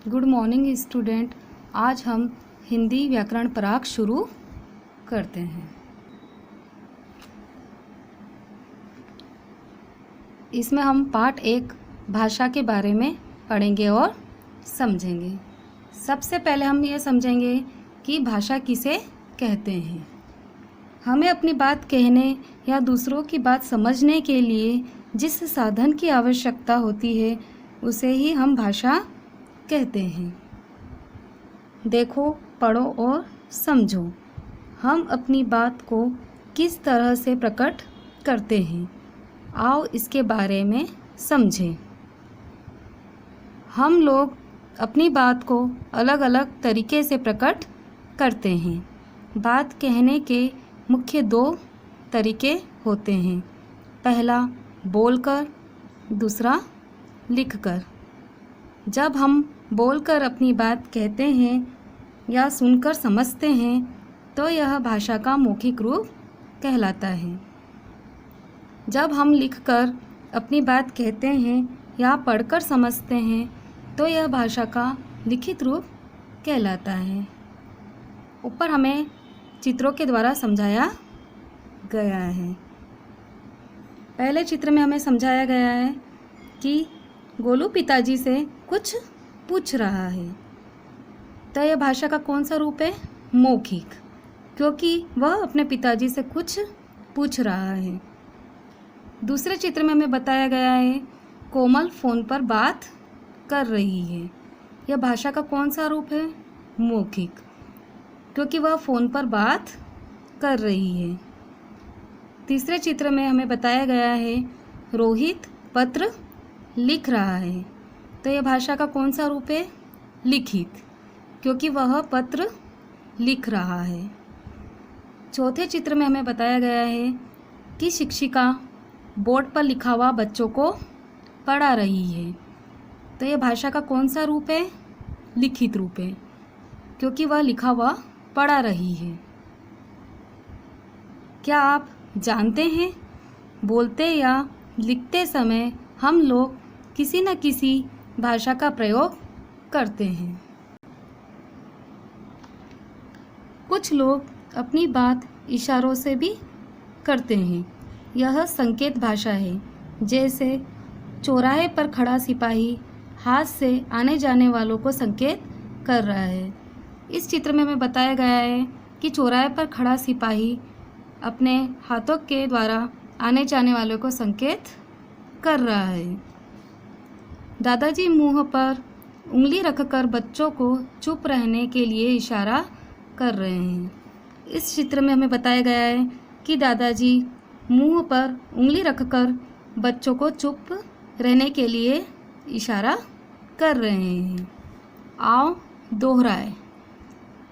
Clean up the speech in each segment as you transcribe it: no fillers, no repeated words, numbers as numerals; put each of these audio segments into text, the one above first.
Good morning student. आज हम हिंदी व्याकरण पराग शुरू करते हैं। इसमें हम पाठ 1 भाषा के बारे में पढ़ेंगे और समझेंगे। सबसे पहले हम ये समझेंगे कि भाषा किसे कहते हैं। हमें अपनी बात कहने या दूसरों की बात समझने के लिए जिस साधन की आवश्यकता होती है उसे ही हम भाषा कहते हैं। देखो, पढ़ो और समझो। हम अपनी बात को किस तरह से प्रकट करते हैं, आओ इसके बारे में समझें। हम लोग अपनी बात को अलग अलग तरीके से प्रकट करते हैं। बात कहने के मुख्य 2 तरीके होते हैं। पहला बोलकर, दूसरा लिखकर। जब हम बोलकर अपनी बात कहते हैं या सुनकर समझते हैं तो यह भाषा का मौखिक रूप कहलाता है। जब हम लिखकर अपनी बात कहते हैं या पढ़कर समझते हैं तो यह भाषा का लिखित रूप कहलाता है। ऊपर हमें चित्रों के द्वारा समझाया गया है। पहले चित्र में हमें समझाया गया है कि गोलू पिताजी से कुछ पूछ रहा है। तो यह भाषा का कौन सा रूप है? मौखिक, क्योंकि वह अपने पिताजी से कुछ पूछ रहा है। दूसरे चित्र में हमें बताया गया है कोमल फ़ोन पर बात कर रही है। यह भाषा का कौन सा रूप है? मौखिक, क्योंकि वह फ़ोन पर बात कर रही है। तीसरे चित्र में हमें बताया गया है रोहित पत्र लिख रहा है। तो यह भाषा का कौन सा रूप है? लिखित, क्योंकि वह पत्र लिख रहा है। चौथे चित्र में हमें बताया गया है कि शिक्षिका बोर्ड पर लिखा हुआ बच्चों को पढ़ा रही है। तो यह भाषा का कौन सा रूप है? लिखित रूप है, क्योंकि वह लिखा हुआ पढ़ा रही है। क्या आप जानते हैं, बोलते या लिखते समय हम लोग किसी न किसी भाषा का प्रयोग करते हैं। कुछ लोग अपनी बात इशारों से भी करते हैं। यह संकेत भाषा है। जैसे चौराहे पर खड़ा सिपाही हाथ से आने जाने वालों को संकेत कर रहा है। इस चित्र में हमें बताया गया है कि चौराहे पर खड़ा सिपाही अपने हाथों के द्वारा आने जाने वालों को संकेत कर रहा है। दादाजी मुंह पर उंगली रखकर बच्चों को चुप रहने के लिए इशारा कर रहे हैं। इस चित्र में हमें बताया गया है कि दादाजी मुंह पर उंगली रखकर बच्चों को चुप रहने के लिए इशारा कर रहे हैं। आओ दोहराए।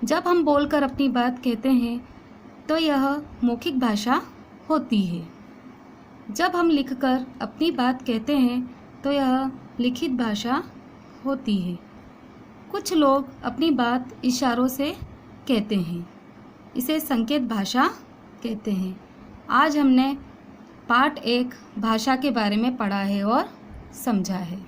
जब हम बोलकर अपनी बात कहते हैं तो यह मौखिक भाषा होती है। जब हम लिखकर अपनी बात कहते हैं तो यह लिखित भाषा होती है। कुछ लोग अपनी बात इशारों से कहते हैं, इसे संकेत भाषा कहते हैं। आज हमने पाठ 1 भाषा के बारे में पढ़ा है और समझा है।